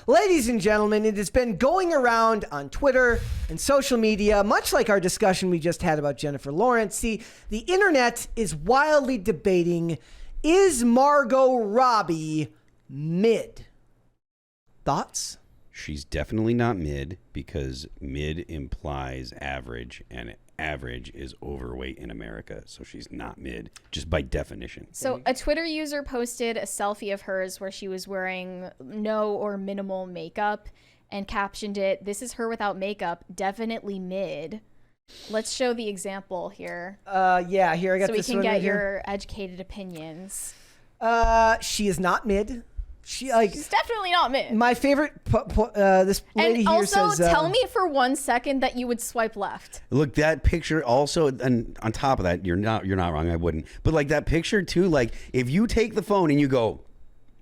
Ladies and gentlemen, it has been going around on Twitter and social media, much like our discussion we just had about Jennifer Lawrence. See, the internet is wildly debating, is Margot Robbie mid? Thoughts? She's definitely not mid, because mid implies average, and average is overweight in America. So she's not mid, just by definition. So a Twitter user posted a selfie of hers where she was wearing no or minimal makeup and captioned it, "This is her without makeup, definitely mid." Let's show the example here. Yeah, here I got this one. So we can get right your here. educated opinions. She is not mid. She's definitely not mid. My favorite, this lady and here also, says... tell me for 1 second that you would swipe left. Look, that picture also, and on top of that, you're not wrong, I wouldn't. But like that picture too, like if you take the phone and you go...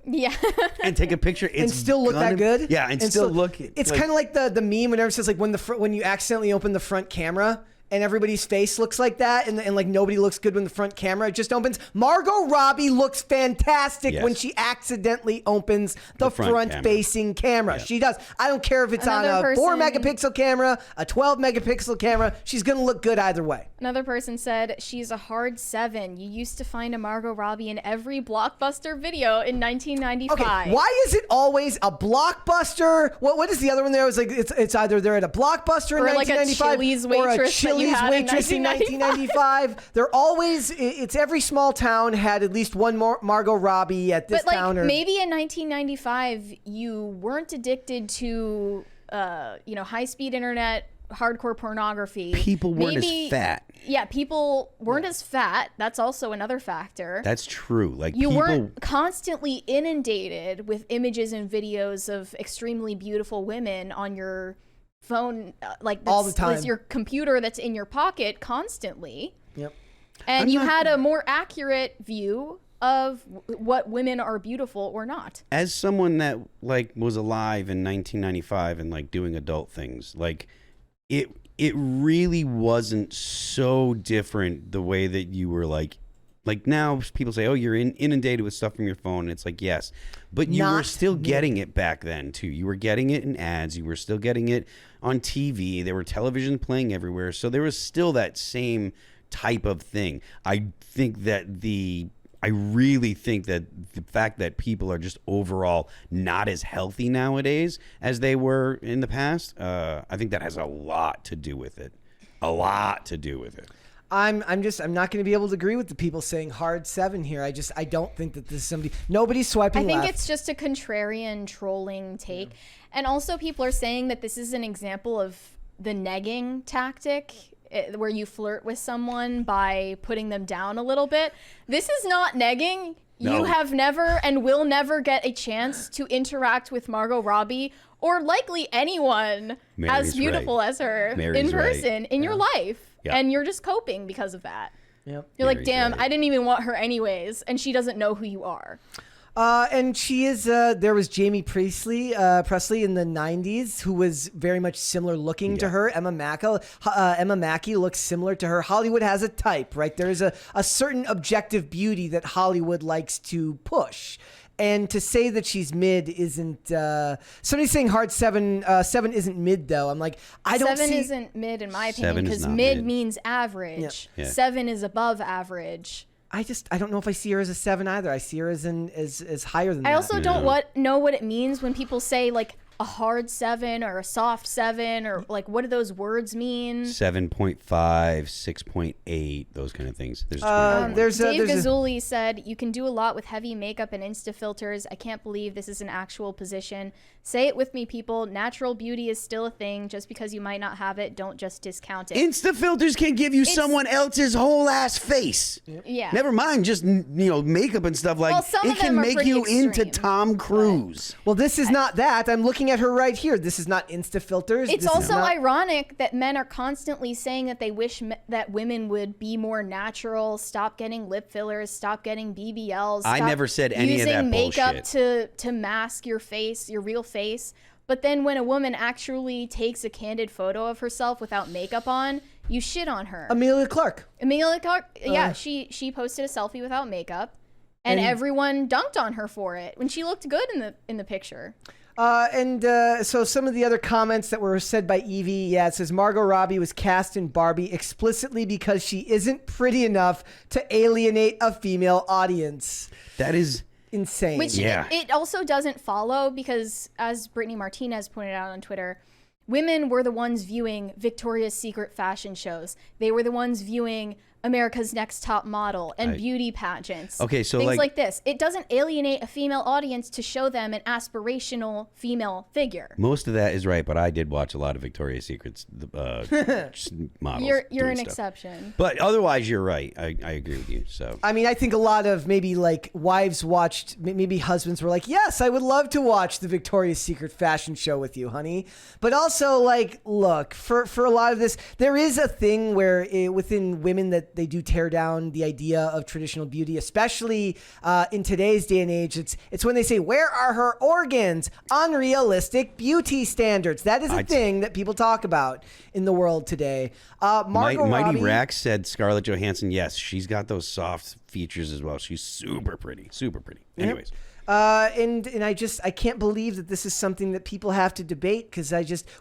Yeah. and take a picture, it's and still look that good? Yeah, and still look... It's kind of like the meme whenever it says like when you accidentally open the front camera and everybody's face looks like that, and like nobody looks good when the front camera just opens. Margot Robbie looks fantastic when she accidentally opens the front-facing camera. Yeah. She does. I don't care if it's on a 4-megapixel camera, a 12-megapixel camera. She's going to look good either way. Another person said, she's a hard 7. You used to find a Margot Robbie in every Blockbuster video in 1995. Okay, why is it always a Blockbuster? What is the other one there? It was like it's either they're at a Blockbuster in 1995 or a Chili's waitress in 1995. They're always, it's every small town had at least one Margot Robbie at this town. But maybe in 1995 you weren't addicted to high-speed internet, hardcore pornography. People weren't as fat. Yeah, people weren't as fat. That's also another factor. That's true. Like you weren't constantly inundated with images and videos of extremely beautiful women on your phone, all the time. Your computer that's in your pocket constantly. Yep. And you had a more accurate view of what women are beautiful or not. As someone that like was alive in 1995 and like doing adult things, like it really wasn't so different the way that you were like now people say, oh, you're inundated with stuff from your phone. And it's like, yes, but you were still getting it back then too. You were getting it in ads. You were still getting it on TV. There were television playing everywhere. So there was still that same type of thing. I really think that the fact that people are just overall not as healthy nowadays as they were in the past, I think that has a lot to do with it. A lot to do with it. I'm not going to be able to agree with the people saying hard 7 here. I don't think that this is nobody's swiping left. I think it's just a contrarian trolling take. Yeah. And also people are saying that this is an example of the negging tactic, where you flirt with someone by putting them down a little bit. This is not negging. No. You have never and will never get a chance to interact with Margot Robbie or likely anyone as beautiful as her in person in your life. Yep. And you're just coping because of that. Yep. You're like, damn, I didn't even want her anyways, and she doesn't know who you are. And she is, there was Jamie Presley in the 90s, who was very much similar looking to her. Emma Mackey looks similar to her. Hollywood has a type, right? There is a certain objective beauty that Hollywood likes to push. And to say that she's mid isn't, somebody's saying hard 7 isn't mid though. I'm like, I don't see. 7 isn't mid in my opinion, because mid means average. Yeah. 7 is above average. I don't know if I see her as a 7 either. I see her as higher than that. I also don't know what it means when people say like a hard 7 or a soft 7, or like, what do those words mean? 7.5, 6.8, those kind of things. Dave Gazzulli said, you can do a lot with heavy makeup and Insta filters. I can't believe this is an actual position. Say it with me, people. Natural beauty is still a thing. Just because you might not have it, don't just discount it. Insta filters can give you someone else's whole ass face. Yeah. Never mind just makeup and stuff. Like, it can make you into Tom Cruise. Well, this is not that. I'm looking at her right here. This is not Insta filters. It's also ironic that men are constantly saying that they wish that women would be more natural, stop getting lip fillers, stop getting BBLs. I never said any of that bullshit. Using makeup to mask your face, your real face. But then when a woman actually takes a candid photo of herself without makeup on, you shit on her. Emilia Clarke, yeah, she posted a selfie without makeup, and everyone dunked on her for it when she looked good in the picture. So some of the other comments that were said by Evie, it says Margot Robbie was cast in Barbie explicitly because she isn't pretty enough to alienate a female audience. That is insane. Which it also doesn't follow because, as Brittany Martinez pointed out on Twitter, women were the ones viewing Victoria's Secret fashion shows. They were the ones viewing America's Next Top Model and beauty pageants. Okay, so things like this. It doesn't alienate a female audience to show them an aspirational female figure. Most of that is right, but I did watch a lot of Victoria's Secret's models. You're an exception. But otherwise, you're right. I agree with you. So I mean, I think a lot of maybe like wives watched, maybe husbands were like, yes, I would love to watch the Victoria's Secret fashion show with you, honey. But also, like, look, for a lot of this, there is a thing where within women that they do tear down the idea of traditional beauty, especially in today's day and age. It's when they say, where are her organs? Unrealistic beauty standards. That is a thing that people talk about in the world today. Margot Mighty Robbie, Rax said Scarlett Johansson, yes, she's got those soft features as well. She's super pretty. Super pretty. Anyways. And I can't believe that this is something that people have to debate because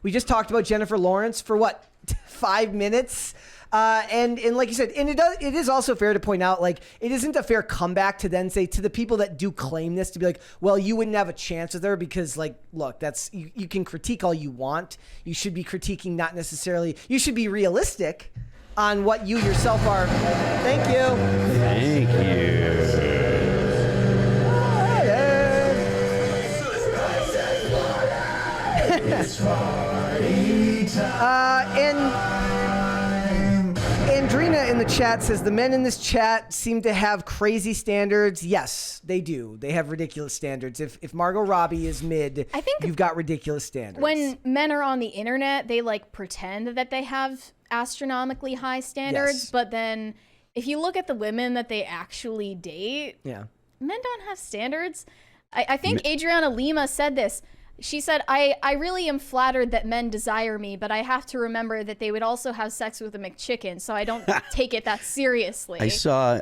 we just talked about Jennifer Lawrence for what, 5 minutes? And like you said, and it is also fair to point out, like, it isn't a fair comeback to then say to the people that do claim this to be like, well, you wouldn't have a chance with her because, like, look, that's you can critique all you want. You should be critiquing, not necessarily. You should be realistic on what you yourself are. Thank you. Thank you. It's party time. Andrina in the chat says the men in this chat seem to have crazy standards. Yes, they do. They have ridiculous standards. If Margot Robbie is mid, I think you've got ridiculous standards. When men are on the internet, they like pretend that they have astronomically high standards, Yes. but then if you look at the women that they actually date, yeah. men don't have standards. I think Adriana Lima said this. She said, I really am flattered that men desire me, but I have to remember that they would also have sex with a McChicken, so I don't take it that seriously. I saw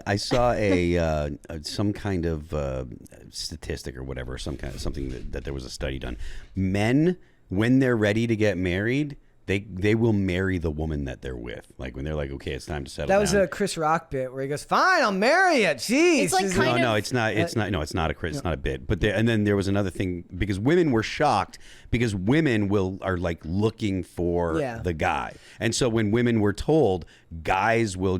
a some kind of statistic or whatever, something that there was a study done. Men, when they're ready to get married, they will marry the woman that they're with. Like when they're like, okay, it's time to settle down. That was a Chris Rock bit where he goes, "Fine, I'll marry you." Jeez. It's like kind no, of- it's not. It's not. No, it's not a Chris. It's not a bit. But and then there was another thing because women were shocked because women are like looking for the guy, and so when women were told, guys will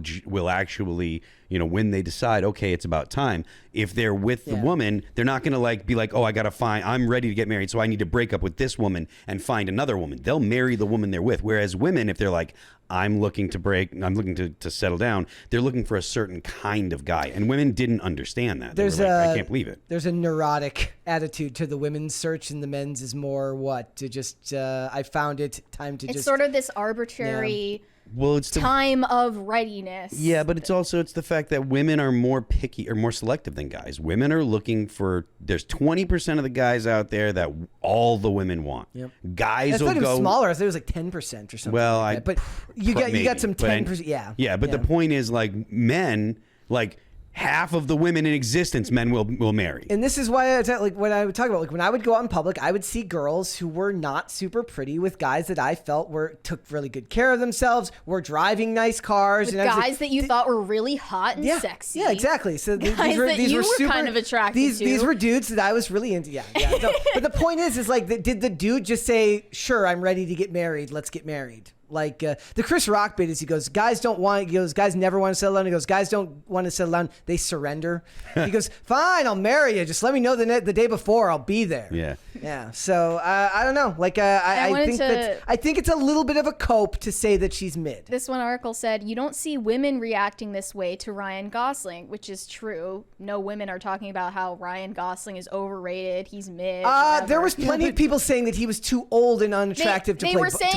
actually, when they decide, okay, it's about time. If they're with the woman, they're not going to be like, oh, I'm ready to get married, so I need to break up with this woman and find another woman. They'll marry the woman they're with. Whereas women, if they're like, I'm looking to settle down, they're looking for a certain kind of guy. And women didn't understand that. I can't believe it. There's a neurotic attitude to the women's search, and the men's is more to just, I found it, time to it's just. sort of this arbitrary it's time of readiness. Yeah, but it's the fact that women are more picky or more selective than guys. Women are looking for. There's 20% of the guys out there that all the women want. Yep. Guys will it was go smaller. I thought it was like 10% or something. Well, like that. But you got some 10%. Yeah. Yeah, but the point is, like, men, like, half of the women in existence, men will marry. And this is why when I would talk about, like, when I would go out in public, I would see girls who were not super pretty with guys that I felt took really good care of themselves, were driving nice cars, With and guys that you thought were really hot and sexy. Yeah, exactly. So Guys these were that you were super, kind of attracted to. These were dudes that I was really into. Yeah. So, but the point is like, did the dude just say, "Sure, I'm ready to get married. Let's get married"? Like the Chris Rock bit is he goes, guys never want to settle down. He goes, guys don't want to settle down. They surrender. He goes, fine, I'll marry you. Just let me know the day before. I'll be there. Yeah. Yeah. So I don't know. Like I think it's a little bit of a cope to say that she's mid. This one article said, you don't see women reacting this way to Ryan Gosling, which is true. No women are talking about how Ryan Gosling is overrated. He's mid. There was plenty of people saying that he was too old and unattractive to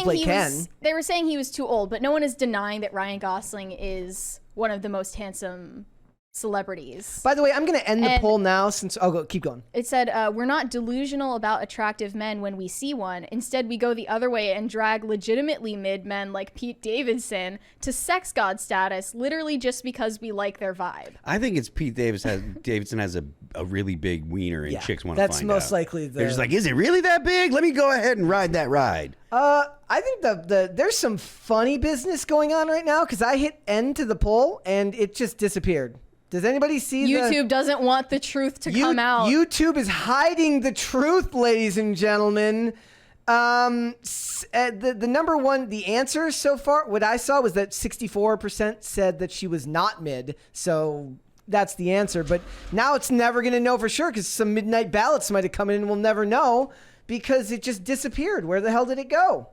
play Ken. They were saying he was too old, but no one is denying that Ryan Gosling is one of the most handsome celebrities. By the way, I'm going to end the And- poll now since keep going. It said, we're not delusional about attractive men when we see one. Instead, we go the other way and drag legitimately mid men like Pete Davidson to sex god status, literally just because we like their vibe. I think it's Davidson has a really big wiener and chicks want to find out. That's most likely They're just like, is it really that big? Let me go ahead and ride that ride. I think there's some funny business going on right now because I hit end to the poll and it just disappeared. Does anybody see YouTube doesn't want the truth to come out. YouTube is hiding the truth, ladies and gentlemen. The number one, the answer so far, what I saw was that 64% said that she was not mid. So that's the answer. But now it's never going to know for sure because some midnight ballots might have come in and we'll never know because it just disappeared. Where the hell did it go?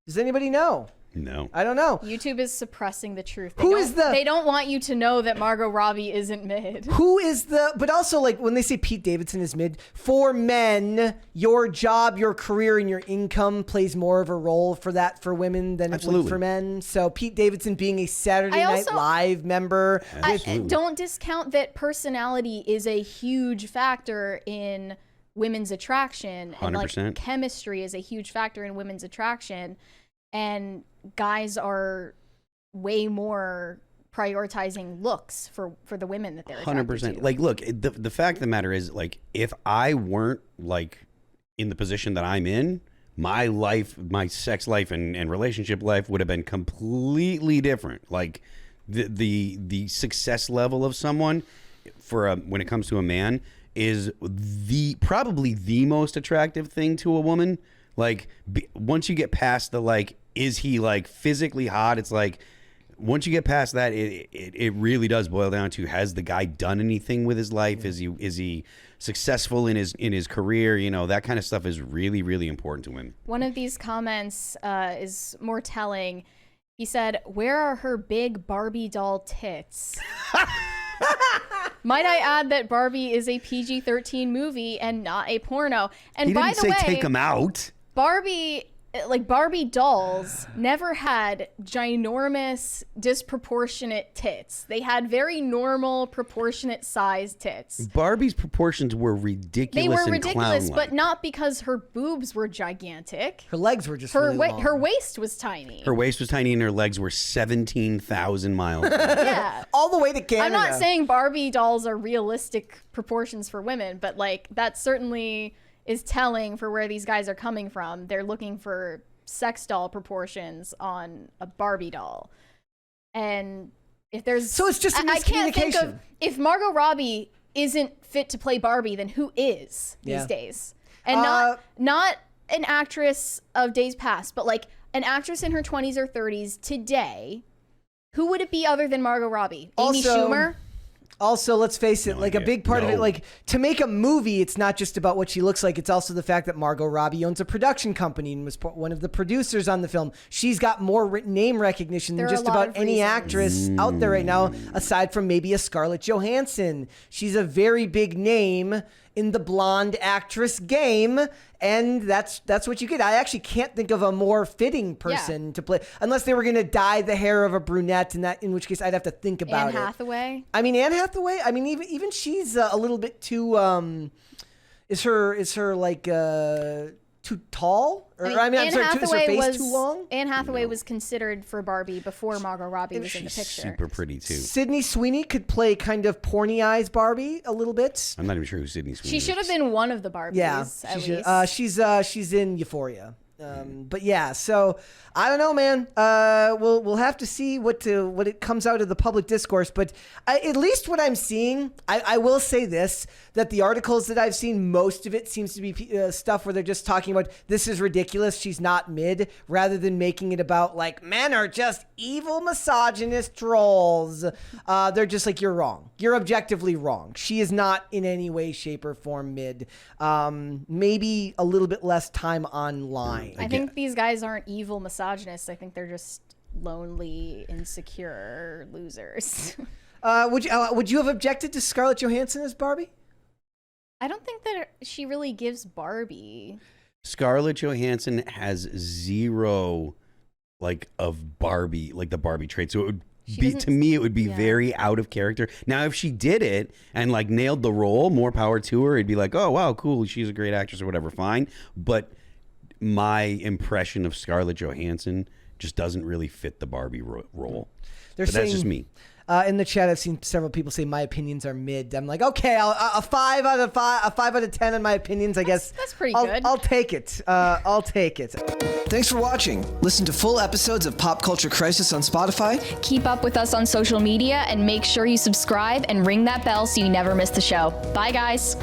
Does anybody know? No. I don't know. YouTube is suppressing the truth. They don't want you to know that Margot Robbie isn't mid. But also like when they say Pete Davidson is mid, for men, your job, your career, and your income plays more of a role for women than it would for men. So Pete Davidson being a Saturday Night Live member. Don't discount that personality is a huge factor in women's attraction. 100%. And like chemistry is a huge factor in women's attraction. And guys are way more prioritizing looks for the women that they're attracted 100%. to. Like, look, the fact of the matter is, like, if I weren't like in the position that I'm in, my life, my sex life and relationship life would have been completely different. Like, the success level of someone when it comes to a man is probably the most attractive thing to a woman. Like, once you get past the, like, is he, like, physically hot? It's like, once you get past that, it really does boil down to, has the guy done anything with his life? Is he successful in his career? You know, that kind of stuff is really, really important to women. One of these comments is more telling. He said, "Where are her big Barbie doll tits?" Might I add that Barbie is a PG-13 movie and not a porno. And He by didn't the say way, take them out. Barbie dolls never had ginormous, disproportionate tits. They had very normal, proportionate sized tits. Barbie's proportions were ridiculous. They were and ridiculous, clown-like. but not because her boobs were gigantic. Her legs were just Her really long. her waist was tiny. Her waist was tiny and her legs were 17,000 miles long. Yeah. all the way to Canada. I'm not saying Barbie dolls are realistic proportions for women, but like that certainly is telling for where these guys are coming from. They're looking for sex doll proportions on a Barbie doll. And if there's... So it's just a I can't think of... miscommunication. If Margot Robbie isn't fit to play Barbie, then who is these days? And not an actress of days past, but like an actress in her 20s or 30s today. Who would it be other than Margot Robbie? Amy Schumer? Also, let's face it, like a big part of it, like to make a movie, it's not just about what she looks like. It's also the fact that Margot Robbie owns a production company and was one of the producers on the film. She's got more name recognition than just about any actress out there right now, aside from maybe a Scarlett Johansson. She's a very big name in the blonde actress game, and that's what you get. I actually can't think of a more fitting person to play, unless they were going to dye the hair of a brunette, in which case I'd have to think about it. Anne Hathaway? I mean, Anne Hathaway. I mean, even she's a little bit too. Is her like too tall? Or Anne is her face too long? Anne Hathaway was considered for Barbie before Margot Robbie was in the She's picture. super pretty too. Sydney Sweeney could play kind of porny eyes Barbie a little bit. I'm not even sure who Sydney Sweeney She is. should have been one of the Barbies. Yeah, at least. she's in Euphoria. But yeah, so I don't know, man. We'll have to see what it comes out of the public discourse. But at least what I'm seeing, I will say this, that the articles that I've seen, most of it seems to be stuff where they're just talking about this is ridiculous, she's not mid, rather than making it about like men are just evil misogynist trolls. They're just like, you're wrong. You're objectively wrong. She is not in any way, shape, or form mid. Maybe a little bit less time online. I think these guys aren't evil misogynists. I think they're just lonely, insecure losers. Would you have objected to Scarlett Johansson as Barbie? I don't think that she really gives Barbie. Scarlett Johansson has zero, like, of Barbie, like the Barbie trait. So To me, it would be very out of character. Now, if she did it and like nailed the role, more power to her. It'd be like, oh wow, cool, she's a great actress or whatever, fine. But my impression of Scarlett Johansson just doesn't really fit the Barbie role. But that's just me. In the chat, I've seen several people say my opinions are mid. I'm like, okay, a 5 out of 10 on my opinions. I guess that's pretty good. I'll take it. I'll take it. Thanks for watching. Listen to full episodes of Pop Culture Crisis on Spotify. Keep up with us on social media and make sure you subscribe and ring that bell so you never miss the show. Bye, guys.